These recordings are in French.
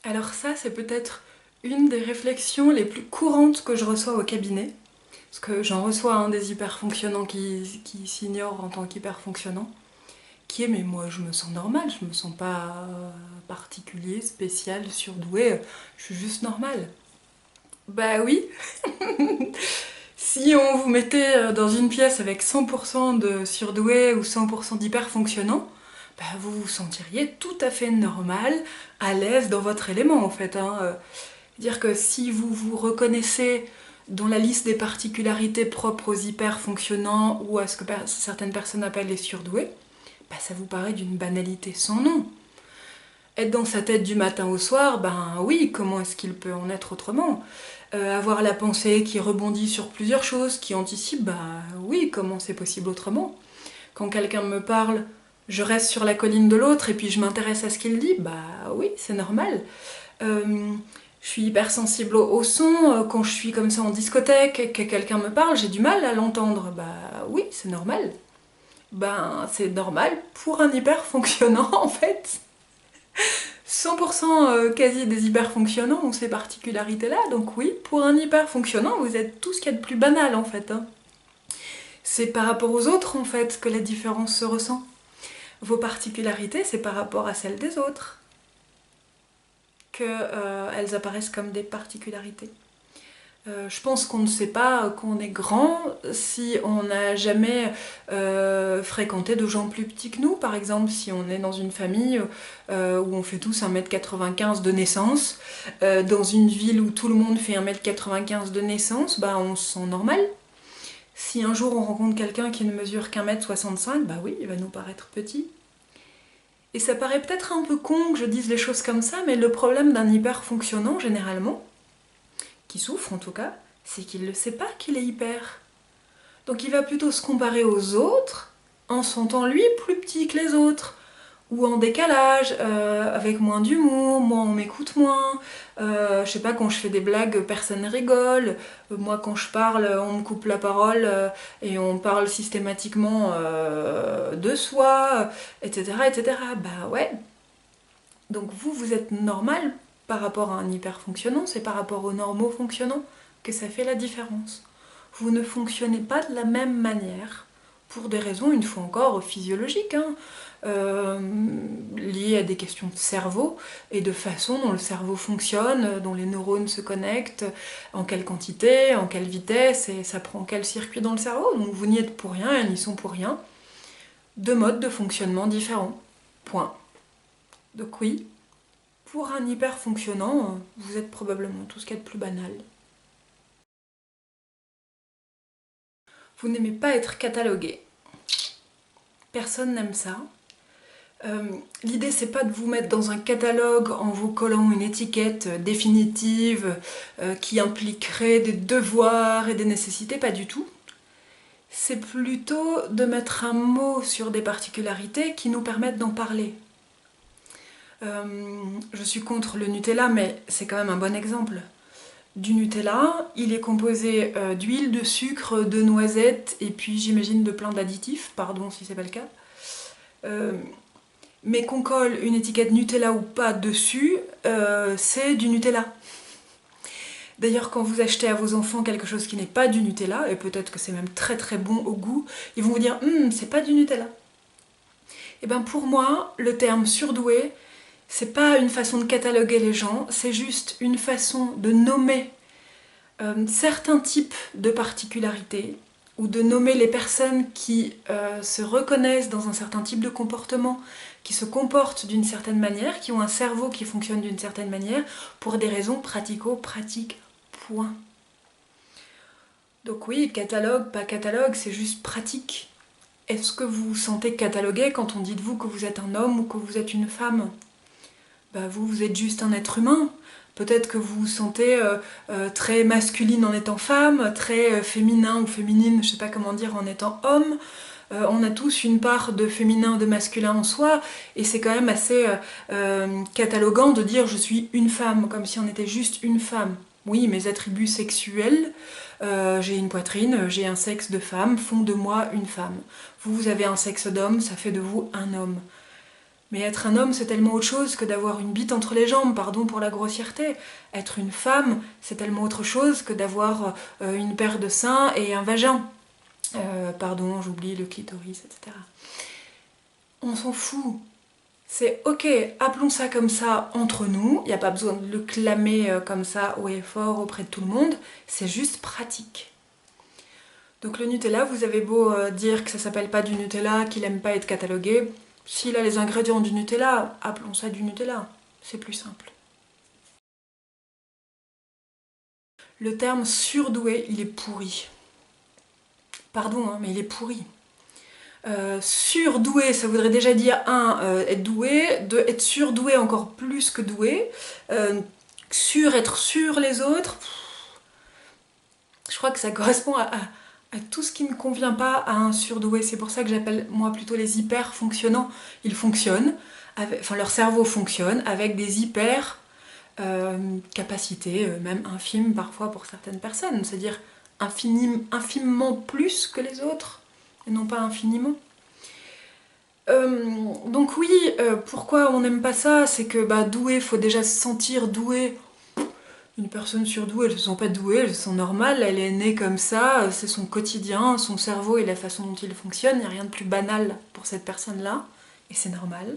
Alors ça, c'est peut-être une des réflexions les plus courantes que je reçois au cabinet. Parce que j'en reçois un des hyperfonctionnants qui s'ignorent en tant qu'hyperfonctionnant, qui est mais moi je me sens normale, je me sens pas particulier, spécial, surdoué, je suis juste normale. Bah oui. Si on vous mettait dans une pièce avec 100% de surdoués ou 100% d'hyperfonctionnants, bah vous vous sentiriez tout à fait normal, à l'aise dans votre élément en fait. Dire que si vous vous reconnaissez dans la liste des particularités propres aux hyperfonctionnants ou à ce que certaines personnes appellent les surdoués, bah ça vous paraît d'une banalité sans nom. Être dans sa tête du matin au soir, ben oui, comment est-ce qu'il peut en être autrement? Avoir la pensée qui rebondit sur plusieurs choses, qui anticipe, bah oui, comment c'est possible autrement? Quand quelqu'un me parle, je reste sur la colline de l'autre et puis je m'intéresse à ce qu'il dit, bah oui, c'est normal. Je suis hypersensible au son, quand je suis comme ça en discothèque et que quelqu'un me parle, j'ai du mal à l'entendre, bah oui, c'est normal. Ben c'est normal pour un hyper fonctionnant en fait. 100% quasi des hyperfonctionnants ont ces particularités-là, donc oui, pour un hyperfonctionnant, vous êtes tout ce qu'il y a de plus banal en fait. C'est par rapport aux autres en fait que la différence se ressent. Vos particularités, c'est par rapport à celles des autres qu'elles apparaissent comme des particularités. Je pense qu'on ne sait pas qu'on est grand si on n'a jamais fréquenté de gens plus petits que nous. Par exemple, si on est dans une famille où on fait tous 1,95 m de naissance, dans une ville où tout le monde fait 1,95 m de naissance, bah on se sent normal. Si un jour on rencontre quelqu'un qui ne mesure qu'1,65 m, bah oui, il va nous paraître petit. Et ça paraît peut-être un peu con que je dise les choses comme ça, mais le problème d'un hyper fonctionnant, généralement, qui souffre en tout cas, c'est qu'il ne sait pas qu'il est hyper. Donc il va plutôt se comparer aux autres en se sentant lui plus petit que les autres, ou en décalage, avec moins d'humour, moi on m'écoute moins, je sais pas, quand je fais des blagues, personne rigole, moi quand je parle, on me coupe la parole et on parle systématiquement de soi, etc., etc. Bah ouais, donc vous, vous êtes normal par rapport à un hyperfonctionnant, c'est par rapport aux normaux fonctionnants que ça fait la différence. Vous ne fonctionnez pas de la même manière, pour des raisons, une fois encore, physiologiques, liées à des questions de cerveau et de façon dont le cerveau fonctionne, dont les neurones se connectent, en quelle quantité, en quelle vitesse, et ça prend quel circuit dans le cerveau. Donc vous n'y êtes pour rien, elles n'y sont pour rien. Deux modes de fonctionnement différents. Point. Donc oui, pour un hyper fonctionnant, vous êtes probablement tout ce qu'il y a de plus banal. Vous n'aimez pas être catalogué. Personne n'aime ça. L'idée, c'est pas de vous mettre dans un catalogue en vous collant une étiquette définitive qui impliquerait des devoirs et des nécessités, pas du tout. C'est plutôt de mettre un mot sur des particularités qui nous permettent d'en parler. Je suis contre le Nutella, mais c'est quand même un bon exemple. Du Nutella, il est composé d'huile, de sucre, de noisettes et puis j'imagine de plein d'additifs, pardon si c'est pas le cas. Mais qu'on colle une étiquette Nutella ou pas dessus, c'est du Nutella. D'ailleurs, quand vous achetez à vos enfants quelque chose qui n'est pas du Nutella, et peut-être que c'est même très très bon au goût, ils vont vous dire c'est pas du Nutella. Et bien pour moi, le terme surdoué, c'est pas une façon de cataloguer les gens, c'est juste une façon de nommer certains types de particularités ou de nommer les personnes qui se reconnaissent dans un certain type de comportement, qui se comportent d'une certaine manière, qui ont un cerveau qui fonctionne d'une certaine manière, pour des raisons pratico-pratiques. Point. Donc oui, catalogue, pas catalogue, c'est juste pratique. Est-ce que vous vous sentez catalogué quand on dit de vous que vous êtes un homme ou que vous êtes une femme? Bah vous, vous êtes juste un être humain. Peut-être que vous vous sentez très masculine en étant femme, très féminin ou féminine, je sais pas comment dire, en étant homme. On a tous une part de féminin, de masculin en soi, et c'est quand même assez cataloguant de dire je suis une femme, comme si on était juste une femme. Oui, mes attributs sexuels, j'ai une poitrine, j'ai un sexe de femme, font de moi une femme. Vous avez un sexe d'homme, ça fait de vous un homme. Mais être un homme, c'est tellement autre chose que d'avoir une bite entre les jambes, pardon pour la grossièreté. Être une femme, c'est tellement autre chose que d'avoir une paire de seins et un vagin. Pardon, j'oublie le clitoris, etc. On s'en fout. C'est ok, appelons ça comme ça entre nous, il n'y a pas besoin de le clamer comme ça haut et fort auprès de tout le monde, c'est juste pratique. Donc le Nutella, vous avez beau dire que ça s'appelle pas du Nutella, qu'il aime pas être catalogué, s'il a les ingrédients du Nutella, appelons ça du Nutella, c'est plus simple. Le terme surdoué, il est pourri. Pardon, hein, mais il est pourri. Surdoué, ça voudrait déjà dire être doué, être surdoué encore plus que doué, être sur les autres, je crois que ça correspond à tout ce qui ne convient pas à un surdoué. C'est pour ça que j'appelle moi plutôt les hyper fonctionnants. Ils fonctionnent, enfin leur cerveau fonctionne avec des hyper capacités, même infimes parfois pour certaines personnes, c'est-à-dire infiniment plus que les autres, et non pas infiniment. Donc oui, pourquoi on n'aime pas ça? C'est que doué, faut déjà se sentir doué. Une personne surdouée, elle se sent pas douée, elle se sent normale, elle est née comme ça, c'est son quotidien, son cerveau et la façon dont il fonctionne, il n'y a rien de plus banal pour cette personne-là, et c'est normal.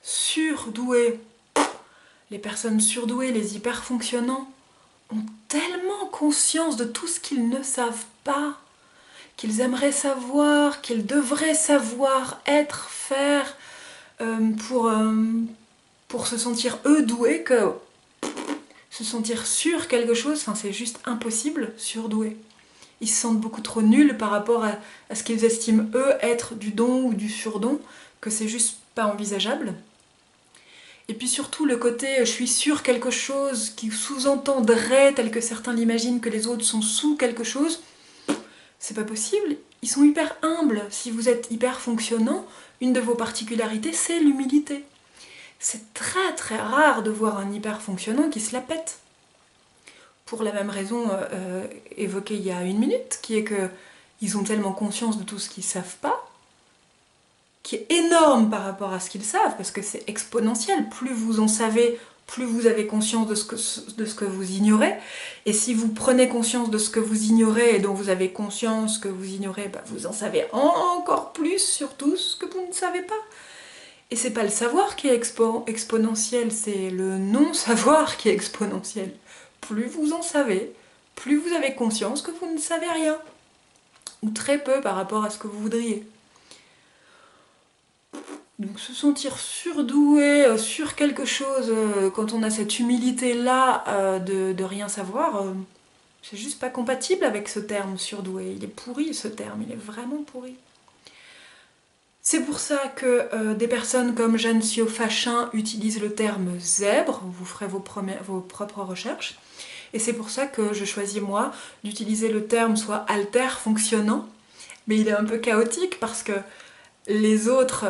Surdoué, les personnes surdouées, les hyperfonctionnants, ont tellement conscience de tout ce qu'ils ne savent pas, qu'ils aimeraient savoir, qu'ils devraient savoir, être, faire, pour se sentir eux doués, que se sentir sur quelque chose, enfin, c'est juste impossible, surdoué. Ils se sentent beaucoup trop nuls par rapport à ce qu'ils estiment eux être du don ou du surdon, que c'est juste pas envisageable. Et puis surtout le côté je suis sur quelque chose qui sous-entendrait, tel que certains l'imaginent, que les autres sont sous quelque chose, c'est pas possible. Ils sont hyper humbles. Si vous êtes hyper fonctionnant, une de vos particularités, c'est l'humilité. C'est très très rare de voir un hyper fonctionnant qui se la pète. Pour la même raison évoquée il y a 1 minute, qui est qu'ils ont tellement conscience de tout ce qu'ils savent pas, qui est énorme par rapport à ce qu'ils savent, parce que c'est exponentiel. Plus vous en savez, plus vous avez conscience de ce que vous ignorez. Et si vous prenez conscience de ce que vous ignorez et dont vous avez conscience que vous ignorez, vous en savez encore plus sur tout ce que vous ne savez pas. Et c'est pas le savoir qui est exponentiel, c'est le non-savoir qui est exponentiel. Plus vous en savez, plus vous avez conscience que vous ne savez rien. Ou très peu par rapport à ce que vous voudriez. Donc se sentir surdoué sur quelque chose quand on a cette humilité-là de rien savoir, c'est juste pas compatible avec ce terme surdoué. Il est pourri ce terme, il est vraiment pourri. C'est pour ça que des personnes comme Jeanne Fachin utilisent le terme zèbre, vous ferez vos propres recherches, et c'est pour ça que je choisis moi d'utiliser le terme soit alter fonctionnant, mais il est un peu chaotique parce que les autres,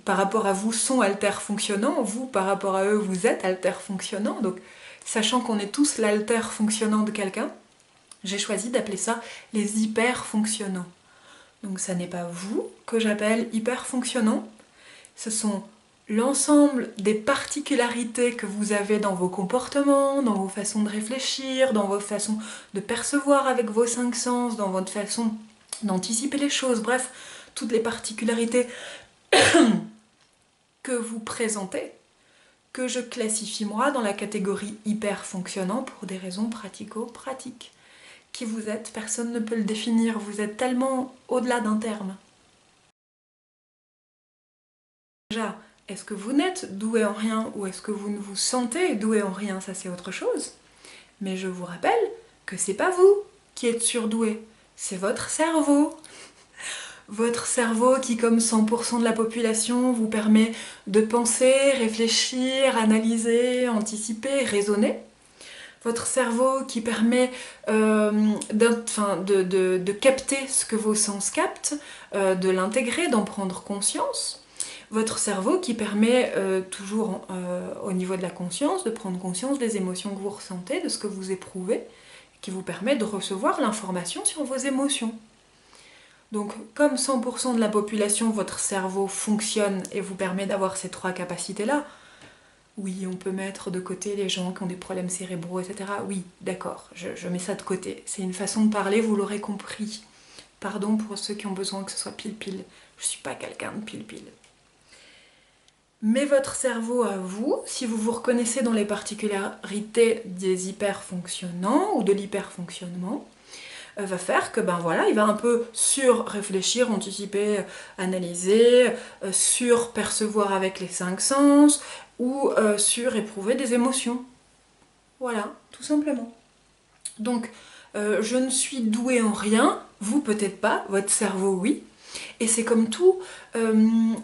par rapport à vous, sont alter fonctionnants, vous, par rapport à eux, vous êtes alter fonctionnant, donc sachant qu'on est tous l'alter fonctionnant de quelqu'un, j'ai choisi d'appeler ça les hyper fonctionnants. Donc ça n'est pas vous que j'appelle hyper fonctionnant, ce sont l'ensemble des particularités que vous avez dans vos comportements, dans vos façons de réfléchir, dans vos façons de percevoir avec vos 5 sens, dans votre façon d'anticiper les choses, bref, toutes les particularités que vous présentez, que je classifie moi dans la catégorie hyper fonctionnant pour des raisons pratico-pratiques. Qui vous êtes, personne ne peut le définir, vous êtes tellement au-delà d'un terme. Déjà, est-ce que vous n'êtes doué en rien ou est-ce que vous ne vous sentez doué en rien, ça c'est autre chose. Mais je vous rappelle que c'est pas vous qui êtes surdoué, c'est votre cerveau. Votre cerveau qui, comme 100% de la population, vous permet de penser, réfléchir, analyser, anticiper, raisonner. Votre cerveau qui permet de capter ce que vos sens captent, de l'intégrer, d'en prendre conscience. Votre cerveau qui permet toujours au niveau de la conscience de prendre conscience des émotions que vous ressentez, de ce que vous éprouvez, qui vous permet de recevoir l'information sur vos émotions. Donc comme 100% de la population, votre cerveau fonctionne et vous permet d'avoir ces 3 capacités-là, oui, on peut mettre de côté les gens qui ont des problèmes cérébraux, etc. Oui, d'accord, je mets ça de côté. C'est une façon de parler, vous l'aurez compris. Pardon pour ceux qui ont besoin que ce soit pile-pile. Je suis pas quelqu'un de pile-pile. Mais votre cerveau à vous, si vous vous reconnaissez dans les particularités des hyperfonctionnants ou de l'hyperfonctionnement, va faire que ben voilà, il va un peu sur-réfléchir, anticiper, analyser, sur-percevoir avec les 5 sens ou sur-éprouver des émotions. Voilà, tout simplement. Donc, je ne suis douée en rien, vous peut-être pas, votre cerveau oui. Et c'est comme tout,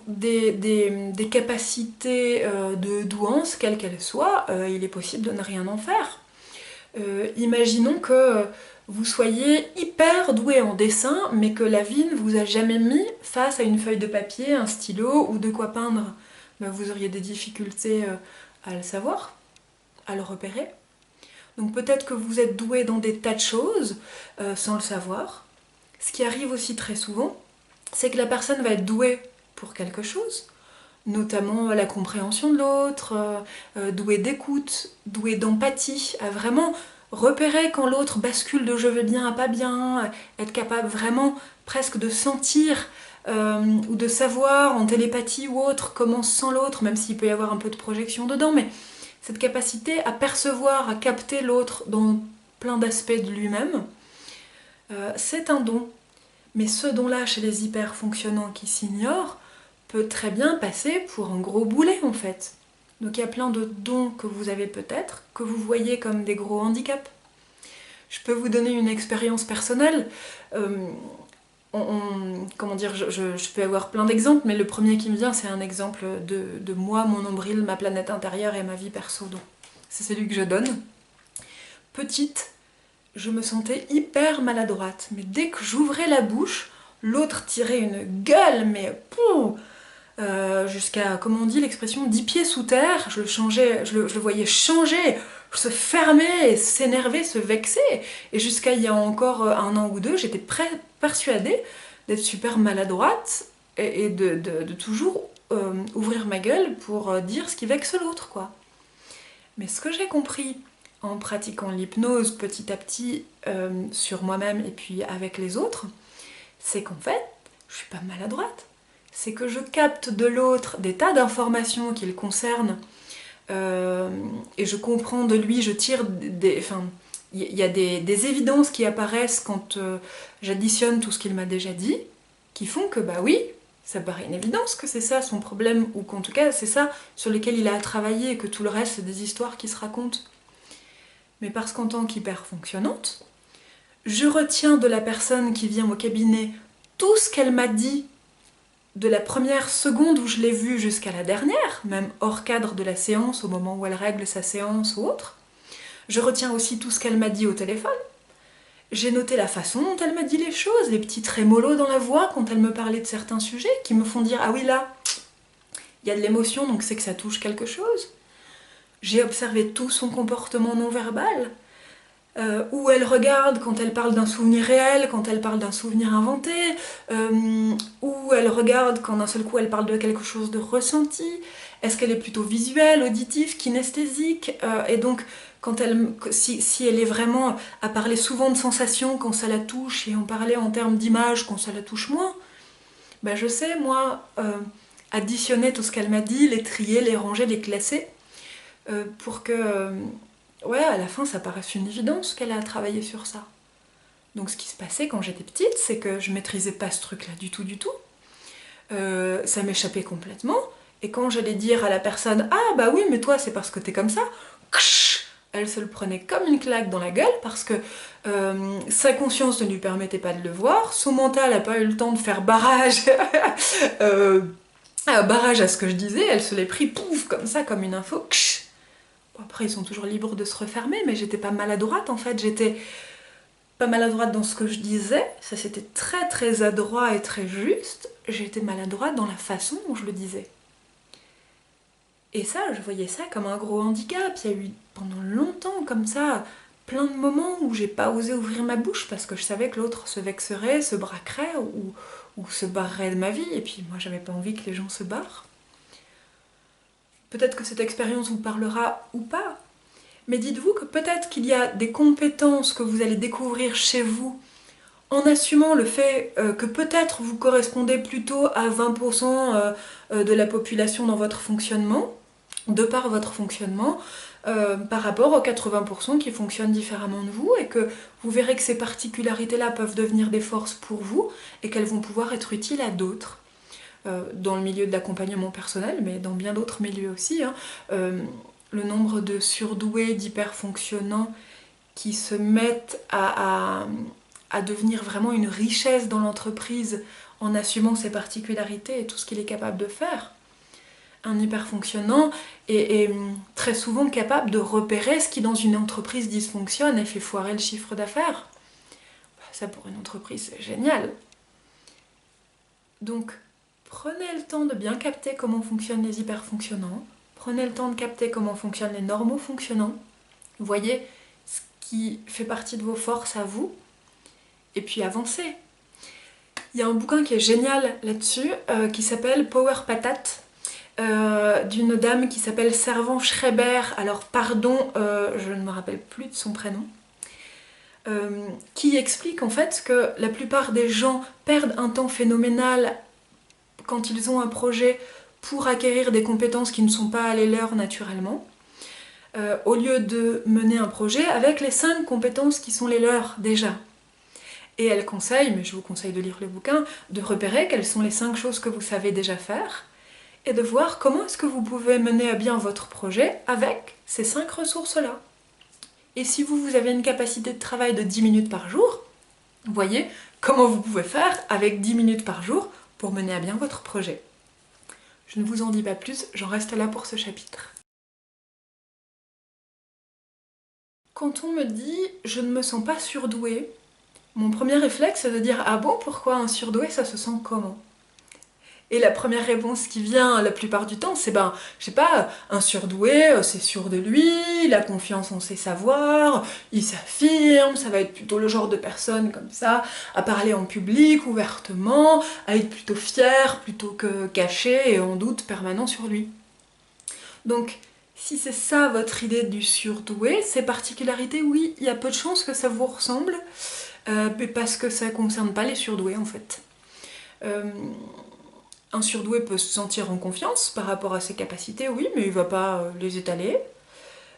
des capacités de douance, quelles qu'elles soient, il est possible de ne rien en faire. Imaginons que vous soyez hyper doué en dessin, mais que la vie ne vous a jamais mis face à une feuille de papier, un stylo ou de quoi peindre. Ben, vous auriez des difficultés à le savoir, à le repérer. Donc peut-être que vous êtes doué dans des tas de choses sans le savoir. Ce qui arrive aussi très souvent, c'est que la personne va être douée pour quelque chose, notamment la compréhension de l'autre, douée d'écoute, douée d'empathie, à vraiment repérer quand l'autre bascule de je vais bien à pas bien, être capable vraiment presque de sentir ou de savoir en télépathie ou autre comment se sent l'autre, même s'il peut y avoir un peu de projection dedans, mais cette capacité à percevoir, à capter l'autre dans plein d'aspects de lui-même, c'est un don. Mais ce don-là, chez les hyperfonctionnants qui s'ignorent, peut très bien passer pour un gros boulet en fait. Donc il y a plein de dons que vous avez peut-être, que vous voyez comme des gros handicaps. Je peux vous donner une expérience personnelle. Comment dire, je peux avoir plein d'exemples, mais le premier qui me vient, c'est un exemple de moi, mon nombril, ma planète intérieure et ma vie perso. Donc c'est celui que je donne. Petite, je me sentais hyper maladroite, mais dès que j'ouvrais la bouche, l'autre tirait une gueule, mais pouf, jusqu'à, comme on dit l'expression, 10 pieds sous terre, je le voyais changer, se fermer, s'énerver, se vexer, et jusqu'à il y a encore 1 an ou 2, j'étais persuadée d'être super maladroite et de toujours ouvrir ma gueule pour dire ce qui vexe l'autre, quoi. Mais ce que j'ai compris en pratiquant l'hypnose petit à petit sur moi-même et puis avec les autres, c'est qu'en fait, je suis pas maladroite. C'est que je capte de l'autre des tas d'informations qui le concernent et je comprends de lui, je tire des... Enfin, il y a des évidences qui apparaissent quand j'additionne tout ce qu'il m'a déjà dit, qui font que, bah oui, ça paraît une évidence que c'est ça son problème, ou qu'en tout cas c'est ça sur lequel il a à travailler et que tout le reste c'est des histoires qui se racontent. Mais parce qu'en tant qu'hyper-fonctionnante, je retiens de la personne qui vient au cabinet tout ce qu'elle m'a dit de la première seconde où je l'ai vue jusqu'à la dernière, même hors cadre de la séance, au moment où elle règle sa séance ou autre. Je retiens aussi tout ce qu'elle m'a dit au téléphone. J'ai noté la façon dont elle m'a dit les choses, les petits trémolos dans la voix quand elle me parlait de certains sujets qui me font dire « Ah oui, là, il y a de l'émotion, donc c'est que ça touche quelque chose. » J'ai observé tout son comportement non verbal, où elle regarde quand elle parle d'un souvenir réel, quand elle parle d'un souvenir inventé, où elle regarde quand d'un seul coup elle parle de quelque chose de ressenti. Est-ce qu'elle est plutôt visuelle, auditive, kinesthésique, et donc quand si elle est vraiment à parler souvent de sensations quand ça la touche et en parler en termes d'image quand ça la touche moins, ben je sais moi additionner tout ce qu'elle m'a dit, les trier, les ranger, les classer, pour que ouais, à la fin ça paraisse une évidence qu'elle a travaillé sur ça. Donc ce qui se passait quand j'étais petite, c'est que je maîtrisais pas ce truc là du tout, ça m'échappait complètement, et quand j'allais dire à la personne « Ah bah oui mais toi c'est parce que t'es comme ça », elle se le prenait comme une claque dans la gueule parce que sa conscience ne lui permettait pas de le voir, son mental n'a pas eu le temps de faire barrage barrage à ce que je disais, elle se l'est pris pouf comme ça, comme une info. Bon, après ils sont toujours libres de se refermer, mais j'étais pas maladroite en fait, j'étais pas maladroite dans ce que je disais, ça c'était très très adroit et très juste, j'étais maladroite dans la façon dont je le disais. Et ça, je voyais ça comme un gros handicap. Il y a eu pendant longtemps comme ça plein de moments où j'ai pas osé ouvrir ma bouche parce que je savais que l'autre se vexerait, se braquerait ou se barrerait de ma vie, et puis moi j'avais pas envie que les gens se barrent. Peut-être que cette expérience vous parlera ou pas, mais dites-vous que peut-être qu'il y a des compétences que vous allez découvrir chez vous en assumant le fait que peut-être vous correspondez plutôt à 20% de la population dans votre fonctionnement, de par votre fonctionnement, par rapport aux 80% qui fonctionnent différemment de vous, et que vous verrez que ces particularités-là peuvent devenir des forces pour vous et qu'elles vont pouvoir être utiles à d'autres. Dans le milieu de l'accompagnement personnel, mais dans bien d'autres milieux aussi, hein. Le nombre de surdoués, d'hyperfonctionnants qui se mettent à devenir vraiment une richesse dans l'entreprise en assumant ses particularités et tout ce qu'il est capable de faire. Un hyperfonctionnant est très souvent capable de repérer ce qui dans une entreprise dysfonctionne et fait foirer le chiffre d'affaires. Ça pour une entreprise c'est génial. Donc prenez le temps de bien capter comment fonctionnent les hyperfonctionnants, prenez le temps de capter comment fonctionnent les normaux fonctionnants, voyez ce qui fait partie de vos forces à vous, et puis avancez. Il y a un bouquin qui est génial là-dessus, qui s'appelle Power Patate, d'une dame qui s'appelle Servan-Schreiber, alors pardon, je ne me rappelle plus de son prénom, qui explique en fait que la plupart des gens perdent un temps phénoménal quand ils ont un projet pour acquérir des compétences qui ne sont pas les leurs naturellement, au lieu de mener un projet avec les 5 compétences qui sont les leurs déjà. Et elle conseille, mais je vous conseille de lire le bouquin, de repérer quelles sont les 5 choses que vous savez déjà faire et de voir comment est-ce que vous pouvez mener à bien votre projet avec ces 5 ressources-là. Et si vous avez une capacité de travail de 10 minutes par jour, voyez comment vous pouvez faire avec 10 minutes par jour pour mener à bien votre projet. Je ne vous en dis pas plus, j'en reste là pour ce chapitre. Quand on me dit « je ne me sens pas surdouée », mon premier réflexe c'est de dire « ah bon, pourquoi un surdoué, ça se sent comment ?» Et la première réponse qui vient la plupart du temps, c'est je sais pas, un surdoué, c'est sûr de lui, il a confiance en ses savoirs, il s'affirme, ça va être plutôt le genre de personne comme ça, à parler en public, ouvertement, à être plutôt fier, plutôt que caché et en doute permanent sur lui. Donc, si c'est ça votre idée du surdoué, ces particularités, oui, il y a peu de chances que ça vous ressemble, parce que ça concerne pas les surdoués en fait. Un surdoué peut se sentir en confiance par rapport à ses capacités, oui, mais il va pas les étaler.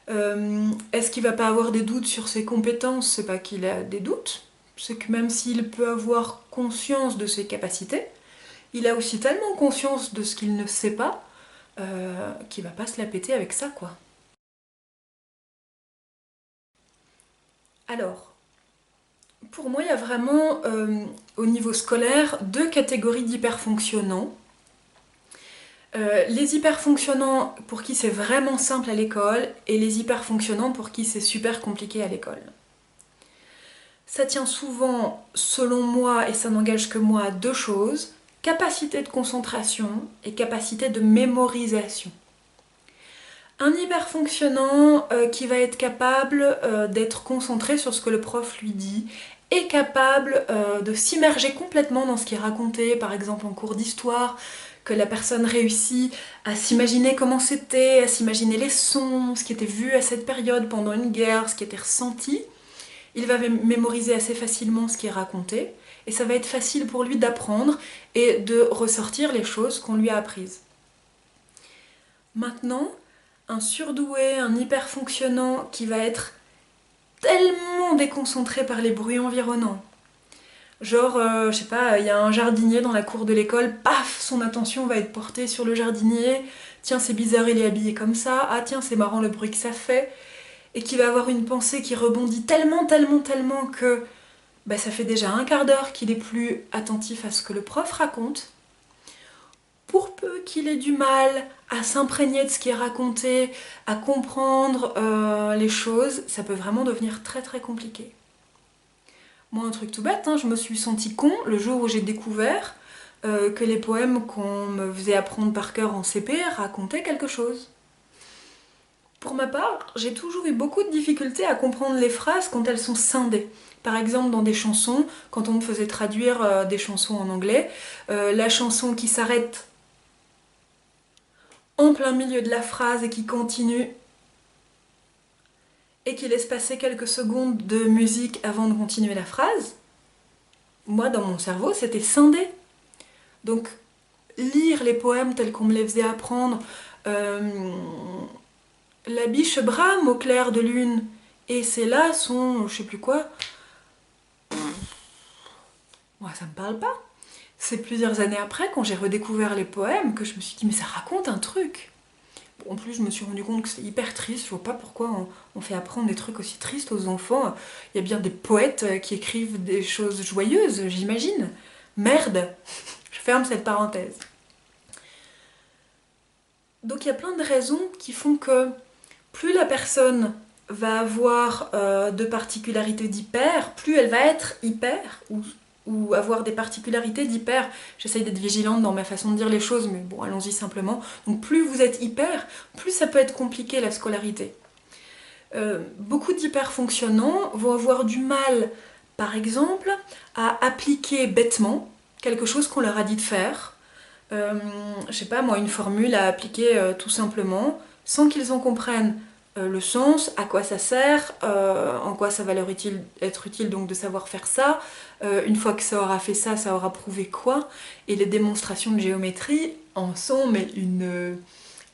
Est-ce qu'il va pas avoir des doutes sur ses compétences? C'est pas qu'il a des doutes, c'est que même s'il peut avoir conscience de ses capacités, il a aussi tellement conscience de ce qu'il ne sait pas qu'il va pas se la péter avec ça, quoi. Alors, pour moi, il y a vraiment, au niveau scolaire, 2 catégories d'hyperfonctionnants. Les hyperfonctionnants pour qui c'est vraiment simple à l'école et les hyperfonctionnants pour qui c'est super compliqué à l'école. Ça tient souvent, selon moi, et ça n'engage que moi, à 2 choses, capacité de concentration et capacité de mémorisation. Un hyperfonctionnant qui va être capable d'être concentré sur ce que le prof lui dit, est capable de s'immerger complètement dans ce qui est raconté, par exemple en cours d'histoire, que la personne réussit à s'imaginer comment c'était, à s'imaginer les sons, ce qui était vu à cette période pendant une guerre, ce qui était ressenti. Il va mémoriser assez facilement ce qui est raconté, et ça va être facile pour lui d'apprendre et de ressortir les choses qu'on lui a apprises. Maintenant, un surdoué, un hyperfonctionnant qui va être tellement déconcentré par les bruits environnants. Genre, je sais pas, il y a un jardinier dans la cour de l'école, paf, son attention va être portée sur le jardinier, tiens c'est bizarre il est habillé comme ça, ah tiens c'est marrant le bruit que ça fait, et qui va avoir une pensée qui rebondit tellement que ça fait déjà un quart d'heure qu'il est plus attentif à ce que le prof raconte. Pour peu qu'il ait du mal à s'imprégner de ce qui est raconté, à comprendre les choses, ça peut vraiment devenir très compliqué. Moi, un truc tout bête, je me suis sentie con le jour où j'ai découvert que les poèmes qu'on me faisait apprendre par cœur en CP racontaient quelque chose. Pour ma part, j'ai toujours eu beaucoup de difficultés à comprendre les phrases quand elles sont scindées. Par exemple, dans des chansons, quand on me faisait traduire des chansons en anglais, la chanson qui s'arrête en plein milieu de la phrase et qui continue et qui laisse passer quelques secondes de musique avant de continuer la phrase, moi, dans mon cerveau, c'était scindé. Donc, lire les poèmes tels qu'on me les faisait apprendre, la biche brame au clair de lune, et c'est là son, je sais plus quoi, moi ça me parle pas. C'est plusieurs années après, quand j'ai redécouvert les poèmes, que je me suis dit mais ça raconte un truc. En plus, je me suis rendu compte que c'était hyper triste. Je vois pas pourquoi on fait apprendre des trucs aussi tristes aux enfants. Il y a bien des poètes qui écrivent des choses joyeuses, j'imagine. Merde. Je ferme cette parenthèse. Donc il y a plein de raisons qui font que plus la personne va avoir de particularités d'hyper, plus elle va être hyper, ou avoir des particularités d'hyper. J'essaye d'être vigilante dans ma façon de dire les choses, mais bon, allons-y simplement. Donc plus vous êtes hyper, plus ça peut être compliqué la scolarité. Beaucoup d'hyperfonctionnants vont avoir du mal, par exemple, à appliquer bêtement quelque chose qu'on leur a dit de faire. Je sais pas moi, une formule à appliquer tout simplement, sans qu'ils en comprennent le sens, à quoi ça sert, en quoi ça va leur être utile donc de savoir faire ça, une fois que ça aura fait ça, ça aura prouvé quoi, et les démonstrations de géométrie en sont mais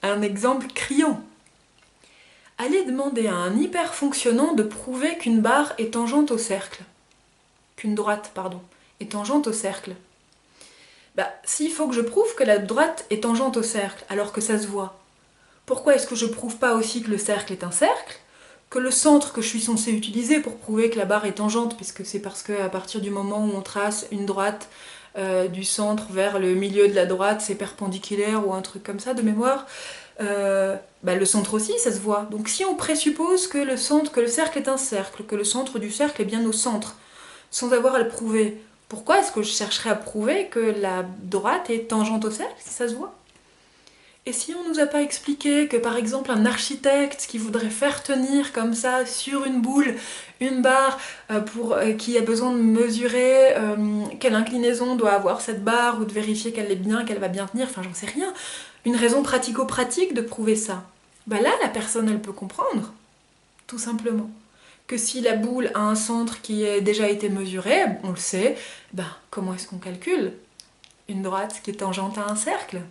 un exemple criant. Allez demander à un hyperfonctionnant de prouver qu'une barre est tangente au cercle, qu'une droite, pardon, est tangente au cercle. Bah, s'il faut que je prouve que la droite est tangente au cercle, alors que ça se voit, pourquoi est-ce que je prouve pas aussi que le cercle est un cercle, que le centre que je suis censée utiliser pour prouver que la barre est tangente, puisque c'est parce qu'à partir du moment où on trace une droite du centre vers le milieu de la droite, c'est perpendiculaire ou un truc comme ça de mémoire, bah le centre aussi, ça se voit. Donc si on présuppose que le cercle est un cercle, que le centre du cercle est bien au centre, sans avoir à le prouver, pourquoi est-ce que je chercherais à prouver que la droite est tangente au cercle si ça se voit? Et si on nous a pas expliqué que par exemple un architecte qui voudrait faire tenir comme ça sur une boule une barre qui a besoin de mesurer quelle inclinaison doit avoir cette barre ou de vérifier qu'elle est bien, qu'elle va bien tenir, enfin j'en sais rien, une raison pratico-pratique de prouver ça, bah là la personne elle peut comprendre, tout simplement. Que si la boule a un centre qui a déjà été mesuré, on le sait, ben comment est-ce qu'on calcule une droite qui est tangente à un cercle?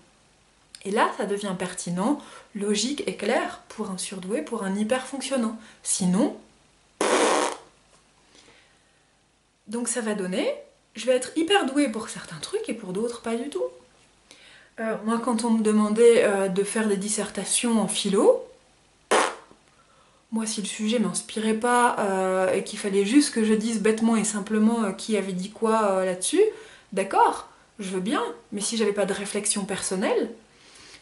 Et là, ça devient pertinent, logique et clair pour un surdoué, pour un hyperfonctionnant. Sinon, donc ça va donner, je vais être hyper douée pour certains trucs et pour d'autres pas du tout. Moi, quand on me demandait de faire des dissertations en philo, moi, si le sujet m'inspirait pas et qu'il fallait juste que je dise bêtement et simplement qui avait dit quoi là-dessus, d'accord, je veux bien, mais si j'avais pas de réflexion personnelle,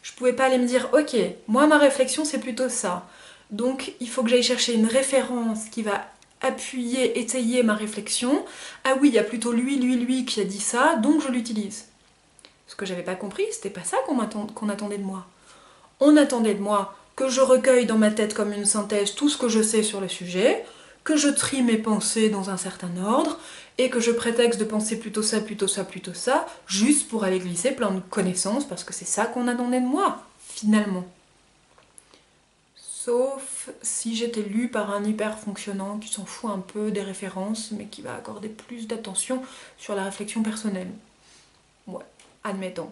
je pouvais pas aller me dire ok, moi ma réflexion c'est plutôt ça. Donc il faut que j'aille chercher une référence qui va appuyer, étayer ma réflexion. Ah oui, il y a plutôt lui qui a dit ça, donc je l'utilise. Ce que j'avais pas compris, c'était pas ça qu'on attendait de moi. On attendait de moi que je recueille dans ma tête comme une synthèse tout ce que je sais sur le sujet, que je trie mes pensées dans un certain ordre, et que je prétexte de penser plutôt ça, plutôt ça, plutôt ça, juste pour aller glisser plein de connaissances, parce que c'est ça qu'on attendait de moi, finalement. Sauf si j'étais lue par un hyper fonctionnant qui s'en fout un peu des références, mais qui va accorder plus d'attention sur la réflexion personnelle. Ouais, admettons.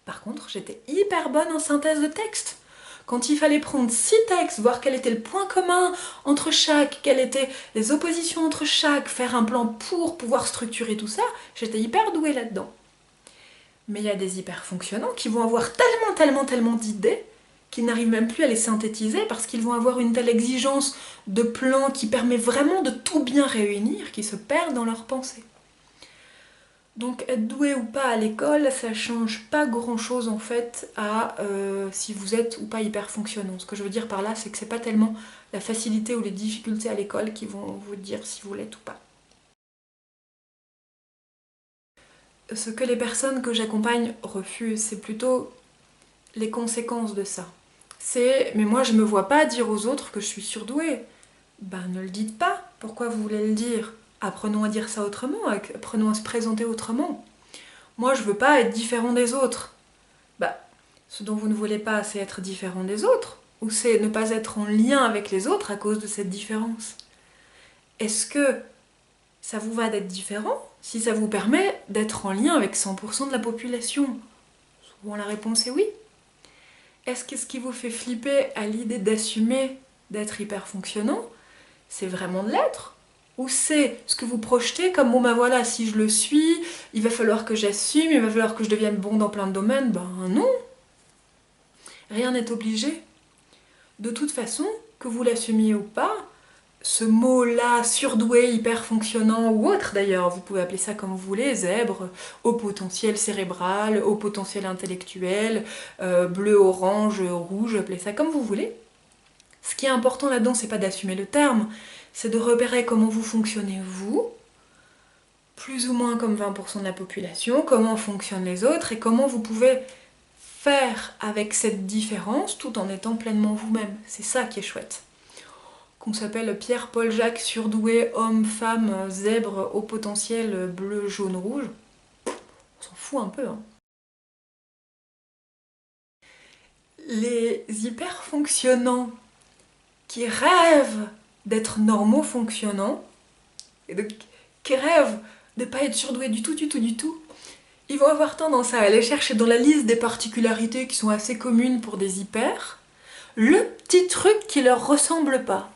Par contre, j'étais hyper bonne en synthèse de texte. Quand il fallait prendre 6 textes, voir quel était le point commun entre chaque, quelles étaient les oppositions entre chaque, faire un plan pour pouvoir structurer tout ça, j'étais hyper douée là-dedans. Mais il y a des hyperfonctionnants qui vont avoir tellement d'idées qu'ils n'arrivent même plus à les synthétiser parce qu'ils vont avoir une telle exigence de plan qui permet vraiment de tout bien réunir qu'ils se perdent dans leurs pensées. Donc être doué ou pas à l'école, ça change pas grand chose en fait à si vous êtes ou pas hyper fonctionnant. Ce que je veux dire par là, c'est que c'est pas tellement la facilité ou les difficultés à l'école qui vont vous dire si vous l'êtes ou pas. Ce que les personnes que j'accompagne refusent, c'est plutôt les conséquences de ça. c'est « mais moi je me vois pas dire aux autres que je suis surdouée ». Ben ne le dites pas, pourquoi vous voulez le dire? Apprenons à dire ça autrement, apprenons à se présenter autrement. Moi je veux pas être différent des autres. Bah, ce dont vous ne voulez pas, c'est être différent des autres, ou c'est ne pas être en lien avec les autres à cause de cette différence. Est-ce que ça vous va d'être différent si ça vous permet d'être en lien avec 100% de la population? Souvent la réponse est oui. Est-ce que ce qui vous fait flipper à l'idée d'assumer d'être hyper fonctionnant, c'est vraiment de l'être? Ou c'est ce que vous projetez comme bon ben voilà, si je le suis, il va falloir que j'assume, il va falloir que je devienne bon dans plein de domaines? Ben non, rien n'est obligé. De toute façon, que vous l'assumiez ou pas, ce mot-là, surdoué, hyper fonctionnant ou autre d'ailleurs, vous pouvez appeler ça comme vous voulez, zèbre, haut potentiel cérébral, haut potentiel intellectuel, bleu, orange, rouge, appelez ça comme vous voulez. Ce qui est important là-dedans, c'est pas d'assumer le terme, c'est de repérer comment vous fonctionnez vous, plus ou moins comme 20% de la population, comment fonctionnent les autres et comment vous pouvez faire avec cette différence tout en étant pleinement vous-même. C'est ça qui est chouette. Qu'on s'appelle Pierre, Paul, Jacques, surdoué, homme, femme, zèbre, haut potentiel, bleu, jaune, rouge, on s'en fout un peu. Hein. Les hyper fonctionnants qui rêvent d'être normaux fonctionnants, et donc qui rêvent de pas être surdoués du tout, ils vont avoir tendance à aller chercher dans la liste des particularités qui sont assez communes pour des hyper, le petit truc qui leur ressemble pas.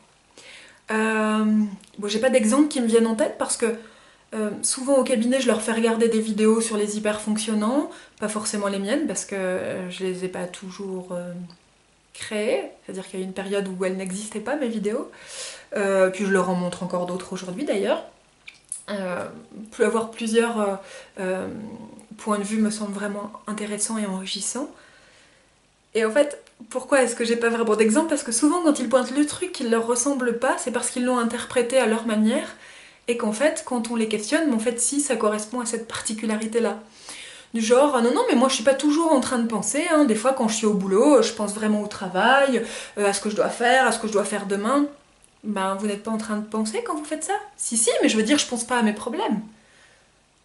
Bon, j'ai pas d'exemple qui me viennent en tête parce que souvent au cabinet je leur fais regarder des vidéos sur les hyper fonctionnants, pas forcément les miennes parce que je les ai pas toujours créées, c'est-à-dire qu'il y a eu une période où elles n'existaient pas mes vidéos, puis je leur en montre encore d'autres aujourd'hui d'ailleurs. Avoir plusieurs points de vue me semble vraiment intéressant et enrichissant. Et en fait, pourquoi est-ce que j'ai pas vraiment d'exemple? Parce que souvent quand ils pointent le truc qui leur ressemble pas, c'est parce qu'ils l'ont interprété à leur manière, et qu'en fait, quand on les questionne, en fait, si, ça correspond à cette particularité-là. Du genre, ah non, non, mais moi je suis pas toujours en train de penser, hein. Des fois quand je suis au boulot, je pense vraiment au travail, à ce que je dois faire, à ce que je dois faire demain. Ben, vous n'êtes pas en train de penser quand vous faites ça? Si, si, mais je veux dire, je pense pas à mes problèmes.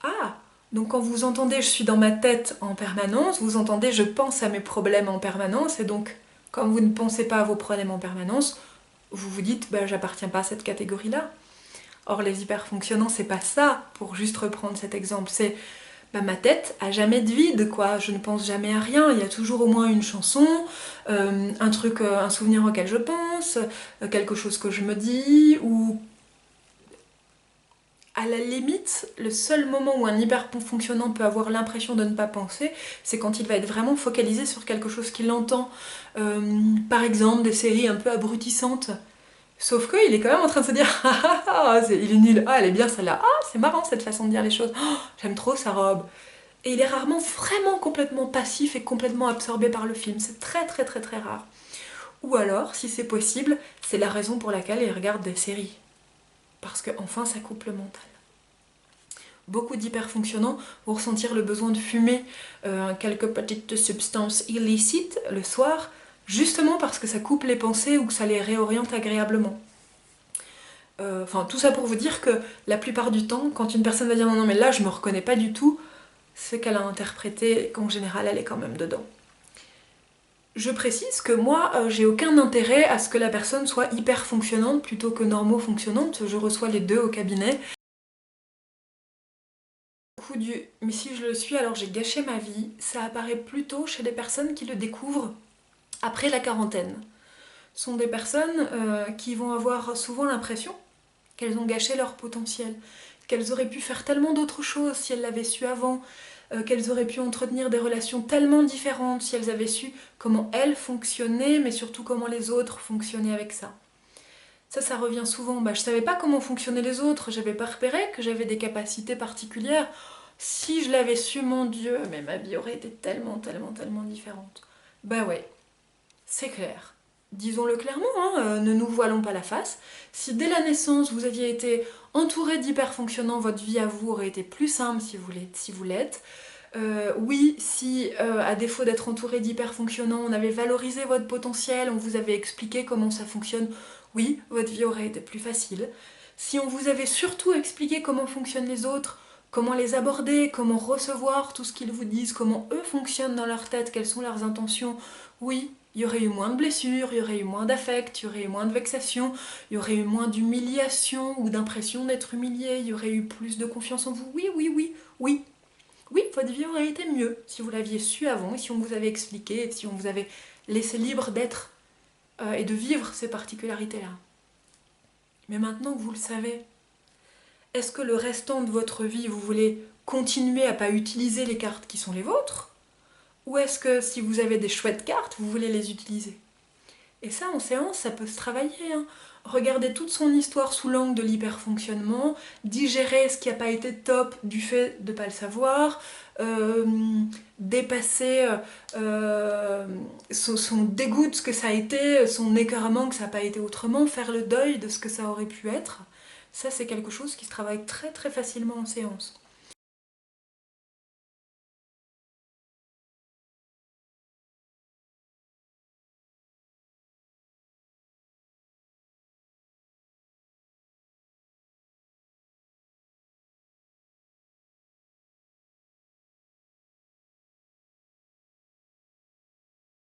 Ah, donc quand vous entendez je suis dans ma tête en permanence, vous entendez je pense à mes problèmes en permanence, et donc comme vous ne pensez pas à vos problèmes en permanence, vous vous dites bah j'appartiens pas à cette catégorie-là. Or les hyperfonctionnants c'est pas ça, pour juste reprendre cet exemple, c'est bah, ma tête a jamais de vide quoi, je ne pense jamais à rien, il y a toujours au moins une chanson, un truc, un souvenir auquel je pense, quelque chose que je me dis, ou à la limite, le seul moment où un hyper-fonctionnant peut avoir l'impression de ne pas penser, c'est quand il va être vraiment focalisé sur quelque chose qu'il entend. Par exemple, des séries un peu abrutissantes. Sauf qu'il est quand même en train de se dire « Ah ah ah, il est nul, ah elle est bien celle-là, ah c'est marrant cette façon de dire les choses, oh, j'aime trop sa robe ». Et il est rarement vraiment complètement passif et complètement absorbé par le film, c'est très très très très rare. Ou alors, si c'est possible, c'est la raison pour laquelle il regarde des séries. Parce que enfin ça coupe le mental. Beaucoup d'hyperfonctionnants vont ressentir le besoin de fumer quelques petites substances illicites le soir, justement parce que ça coupe les pensées ou que ça les réoriente agréablement. Enfin, tout ça pour vous dire que la plupart du temps, quand une personne va dire non mais là je me reconnais pas du tout, c'est qu'elle a interprété qu'en général elle est quand même dedans. Je précise que moi, j'ai aucun intérêt à ce que la personne soit hyper fonctionnante plutôt que normo-fonctionnante, je reçois les deux au cabinet. Mais si je le suis, alors j'ai gâché ma vie, ça apparaît plutôt chez les personnes qui le découvrent après la quarantaine. Ce sont des personnes qui vont avoir souvent l'impression qu'elles ont gâché leur potentiel, qu'elles auraient pu faire tellement d'autres choses si elles l'avaient su avant, qu'elles auraient pu entretenir des relations tellement différentes si elles avaient su comment elles fonctionnaient, mais surtout comment les autres fonctionnaient avec ça. Ça revient souvent. Bah, je savais pas comment fonctionnaient les autres, j'avais pas repéré que j'avais des capacités particulières. Si je l'avais su, mon Dieu, mais ma vie aurait été tellement, tellement, tellement différente. Bah ouais, c'est clair. Disons-le clairement, hein, ne nous voilons pas la face. Si dès la naissance vous aviez été entouré d'hyperfonctionnants, votre vie à vous aurait été plus simple si vous l'êtes. Oui, si à défaut d'être entouré d'hyperfonctionnants, on avait valorisé votre potentiel, on vous avait expliqué comment ça fonctionne, oui, votre vie aurait été plus facile. Si on vous avait surtout expliqué comment fonctionnent les autres, comment les aborder, comment recevoir tout ce qu'ils vous disent, comment eux fonctionnent dans leur tête, quelles sont leurs intentions, oui, il y aurait eu moins de blessures, il y aurait eu moins d'affect, il y aurait eu moins de vexation, il y aurait eu moins d'humiliation ou d'impression d'être humilié, il y aurait eu plus de confiance en vous. Oui, oui, oui, oui. Oui, votre vie aurait été mieux si vous l'aviez su avant et si on vous avait expliqué et si on vous avait laissé libre d'être et de vivre ces particularités-là. Mais maintenant que vous le savez, est-ce que le restant de votre vie, vous voulez continuer à pas utiliser les cartes qui sont les vôtres? Ou est-ce que si vous avez des chouettes cartes, vous voulez les utiliser? Et ça, en séance, ça peut se travailler, hein. Regarder toute son histoire sous l'angle de l'hyperfonctionnement, digérer ce qui n'a pas été top du fait de ne pas le savoir, euh, dépasser son dégoût de ce que ça a été, son écœurement que ça n'a pas été autrement, faire le deuil de ce que ça aurait pu être. Ça, c'est quelque chose qui se travaille très très facilement en séance.